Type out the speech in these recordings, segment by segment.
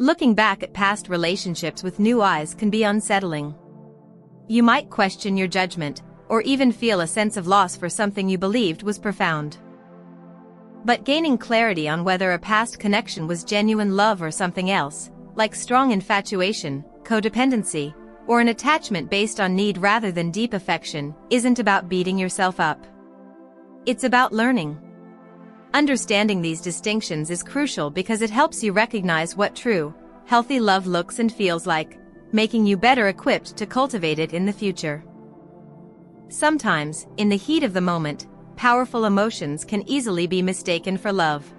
Looking back at past relationships with new eyes can be unsettling. You might question your judgment, or even feel a sense of loss for something you believed was profound. But gaining clarity on whether a past connection was genuine love or something else, like strong infatuation, codependency, or an attachment based on need rather than deep affection, isn't about beating yourself up. It's about learning. Understanding these distinctions is crucial because it helps you recognize what true, healthy love looks and feels like, making you better equipped to cultivate it in the future. Sometimes, in the heat of the moment, powerful emotions can easily be mistaken for love.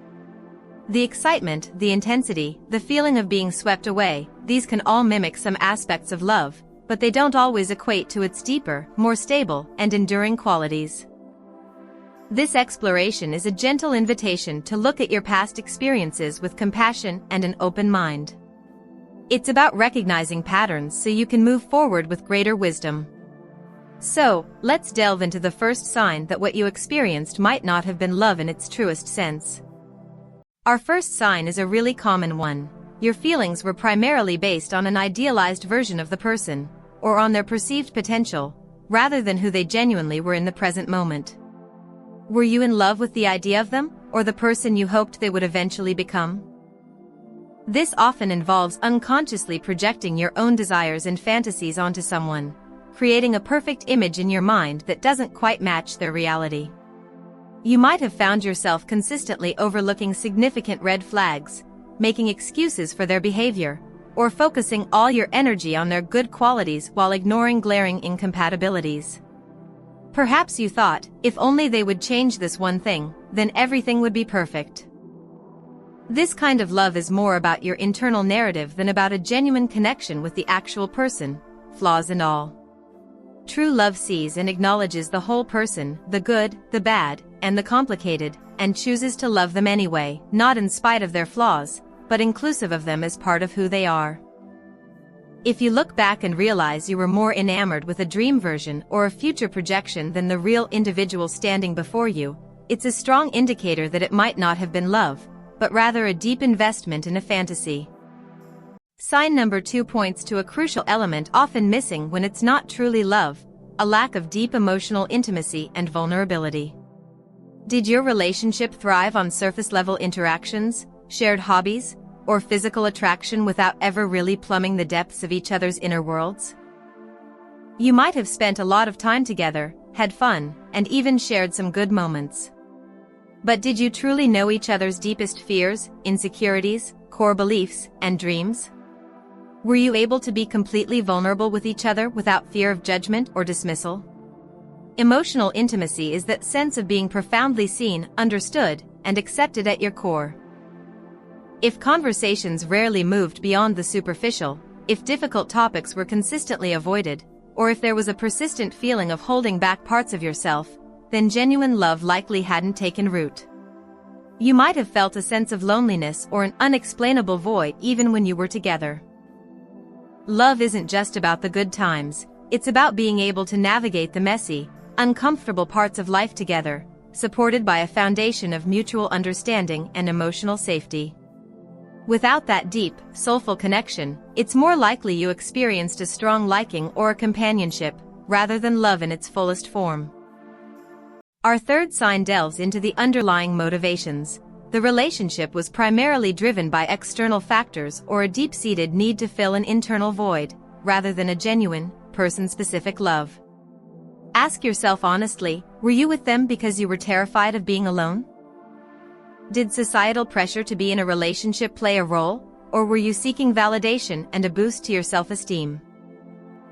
The excitement, the intensity, the feeling of being swept away, these can all mimic some aspects of love, but they don't always equate to its deeper, more stable, and enduring qualities. This exploration is a gentle invitation to look at your past experiences with compassion and an open mind. It's about recognizing patterns so you can move forward with greater wisdom. So, let's delve into the first sign that what you experienced might not have been love in its truest sense. Our first sign is a really common one. Your feelings were primarily based on an idealized version of the person, or on their perceived potential, rather than who they genuinely were in the present moment. Were you in love with the idea of them, or the person you hoped they would eventually become? This often involves unconsciously projecting your own desires and fantasies onto someone, creating a perfect image in your mind that doesn't quite match their reality. You might have found yourself consistently overlooking significant red flags, making excuses for their behavior, or focusing all your energy on their good qualities while ignoring glaring incompatibilities. Perhaps you thought, if only they would change this one thing, then everything would be perfect. This kind of love is more about your internal narrative than about a genuine connection with the actual person, flaws and all. True love sees and acknowledges the whole person, the good, the bad, and the complicated, and chooses to love them anyway, not in spite of their flaws, but inclusive of them as part of who they are. If you look back and realize you were more enamored with a dream version or a future projection than the real individual standing before you, it's a strong indicator that it might not have been love, but rather a deep investment in a fantasy. Sign number 2 points to a crucial element often missing when it's not truly love, a lack of deep emotional intimacy and vulnerability. Did your relationship thrive on surface-level interactions, shared hobbies, or physical attraction without ever really plumbing the depths of each other's inner worlds? You might have spent a lot of time together, had fun, and even shared some good moments. But did you truly know each other's deepest fears, insecurities, core beliefs, and dreams? Were you able to be completely vulnerable with each other without fear of judgment or dismissal? Emotional intimacy is that sense of being profoundly seen, understood, and accepted at your core. If conversations rarely moved beyond the superficial, if difficult topics were consistently avoided, or if there was a persistent feeling of holding back parts of yourself, then genuine love likely hadn't taken root. You might have felt a sense of loneliness or an unexplainable void even when you were together. Love isn't just about the good times, it's about being able to navigate the messy, uncomfortable parts of life together, supported by a foundation of mutual understanding and emotional safety. Without that deep, soulful connection, it's more likely you experienced a strong liking or a companionship, rather than love in its fullest form. Our third sign delves into the underlying motivations. The relationship was primarily driven by external factors or a deep-seated need to fill an internal void, rather than a genuine, person-specific love. Ask yourself honestly, were you with them because you were terrified of being alone? Did societal pressure to be in a relationship play a role, or were you seeking validation and a boost to your self-esteem?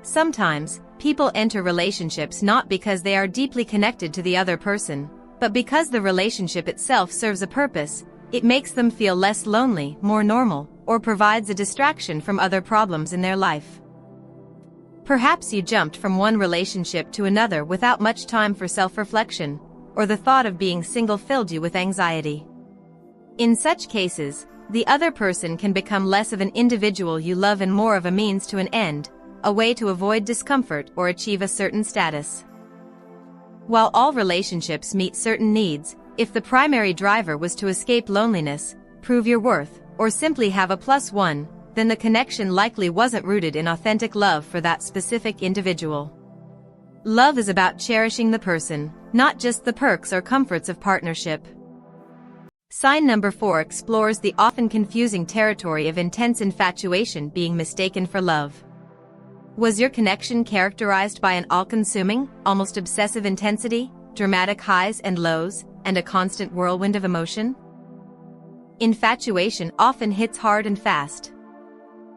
Sometimes, people enter relationships not because they are deeply connected to the other person, but because the relationship itself serves a purpose. It makes them feel less lonely, more normal, or provides a distraction from other problems in their life. Perhaps you jumped from one relationship to another without much time for self-reflection, or the thought of being single filled you with anxiety. In such cases, the other person can become less of an individual you love and more of a means to an end, a way to avoid discomfort or achieve a certain status. While all relationships meet certain needs, if the primary driver was to escape loneliness, prove your worth, or simply have a +1, then the connection likely wasn't rooted in authentic love for that specific individual. Love is about cherishing the person, not just the perks or comforts of partnership. Sign number 4 explores the often confusing territory of intense infatuation being mistaken for love. Was your connection characterized by an all-consuming, almost obsessive intensity, dramatic highs and lows, and a constant whirlwind of emotion? Infatuation often hits hard and fast.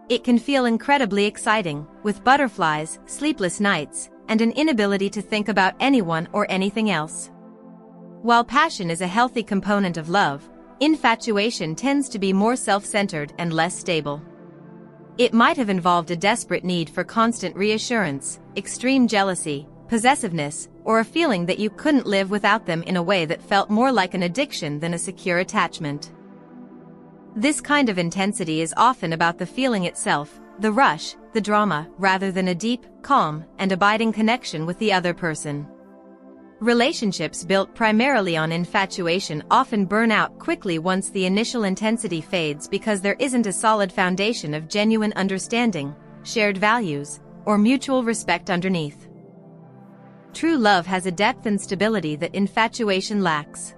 It can feel incredibly exciting, with butterflies, sleepless nights, and an inability to think about anyone or anything else. While passion is a healthy component of love, infatuation tends to be more self-centered and less stable. It might have involved a desperate need for constant reassurance, extreme jealousy, possessiveness, or a feeling that you couldn't live without them in a way that felt more like an addiction than a secure attachment. This kind of intensity is often about the feeling itself, the rush, the drama, rather than a deep, calm, and abiding connection with the other person. Relationships built primarily on infatuation often burn out quickly once the initial intensity fades because there isn't a solid foundation of genuine understanding, shared values, or mutual respect underneath. True love has a depth and stability that infatuation lacks.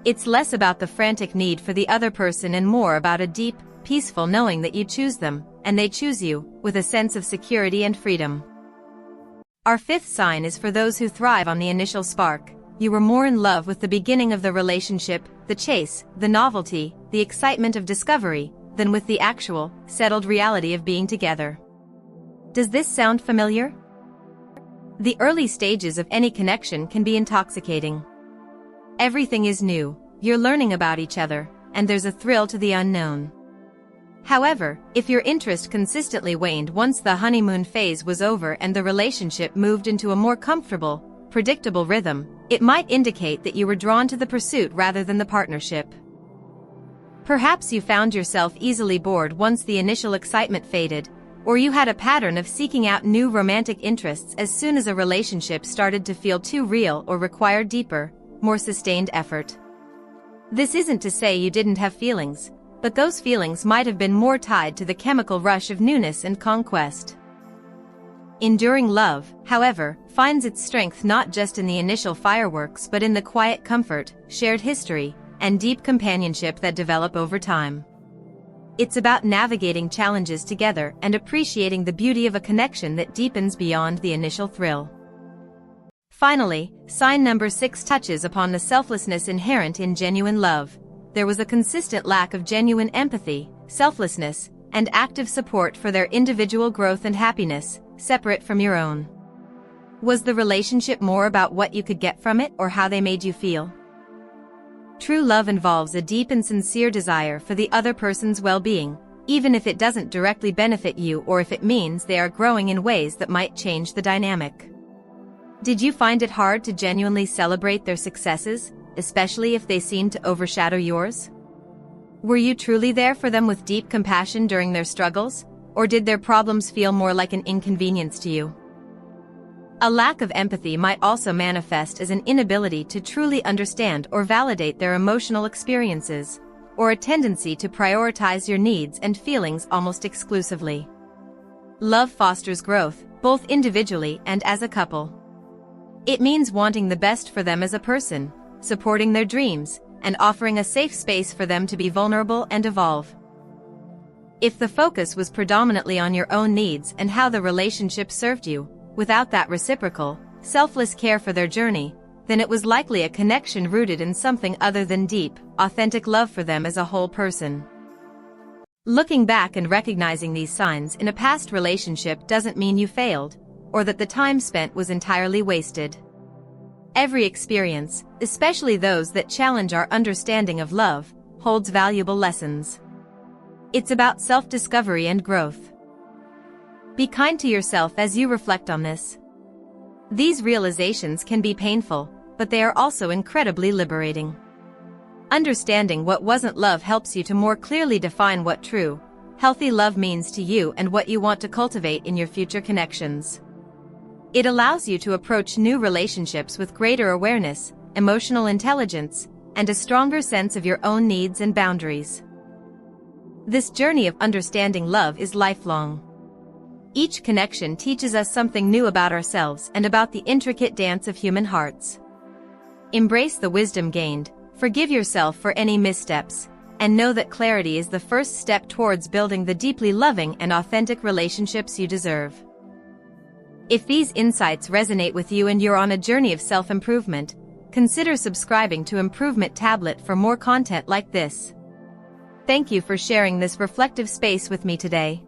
It's less about the frantic need for the other person and more about a deep, peaceful knowing that you choose them, and they choose you, with a sense of security and freedom. Our 5th sign is for those who thrive on the initial spark. You were more in love with the beginning of the relationship, the chase, the novelty, the excitement of discovery, than with the actual, settled reality of being together. Does this sound familiar? The early stages of any connection can be intoxicating. Everything is new, you're learning about each other, and there's a thrill to the unknown. However, if your interest consistently waned once the honeymoon phase was over and the relationship moved into a more comfortable, predictable rhythm, it might indicate that you were drawn to the pursuit rather than the partnership. Perhaps you found yourself easily bored once the initial excitement faded, or you had a pattern of seeking out new romantic interests as soon as a relationship started to feel too real or required deeper, more sustained effort. This isn't to say you didn't have feelings, but those feelings might have been more tied to the chemical rush of newness and conquest. Enduring love, however, finds its strength not just in the initial fireworks but in the quiet comfort, shared history, and deep companionship that develop over time. It's about navigating challenges together and appreciating the beauty of a connection that deepens beyond the initial thrill. Finally, sign number 6 touches upon the selflessness inherent in genuine love. There was a consistent lack of genuine empathy, selflessness, and active support for their individual growth and happiness, separate from your own. Was the relationship more about what you could get from it or how they made you feel? True love involves a deep and sincere desire for the other person's well-being, even if it doesn't directly benefit you or if it means they are growing in ways that might change the dynamic. Did you find it hard to genuinely celebrate their successes, especially if they seemed to overshadow yours? Were you truly there for them with deep compassion during their struggles, or did their problems feel more like an inconvenience to you? A lack of empathy might also manifest as an inability to truly understand or validate their emotional experiences, or a tendency to prioritize your needs and feelings almost exclusively. Love fosters growth, both individually and as a couple. It means wanting the best for them as a person, supporting their dreams, and offering a safe space for them to be vulnerable and evolve. If the focus was predominantly on your own needs and how the relationship served you, without that reciprocal, selfless care for their journey, then it was likely a connection rooted in something other than deep, authentic love for them as a whole person. Looking back and recognizing these signs in a past relationship doesn't mean you failed, or that the time spent was entirely wasted. Every experience, especially those that challenge our understanding of love, holds valuable lessons. It's about self-discovery and growth. Be kind to yourself as you reflect on this. These realizations can be painful, but they are also incredibly liberating. Understanding what wasn't love helps you to more clearly define what true, healthy love means to you and what you want to cultivate in your future connections. It allows you to approach new relationships with greater awareness, emotional intelligence, and a stronger sense of your own needs and boundaries. This journey of understanding love is lifelong. Each connection teaches us something new about ourselves and about the intricate dance of human hearts. Embrace the wisdom gained, forgive yourself for any missteps, and know that clarity is the first step towards building the deeply loving and authentic relationships you deserve. If these insights resonate with you and you're on a journey of self-improvement, consider subscribing to Improvement Tablet for more content like this. Thank you for sharing this reflective space with me today.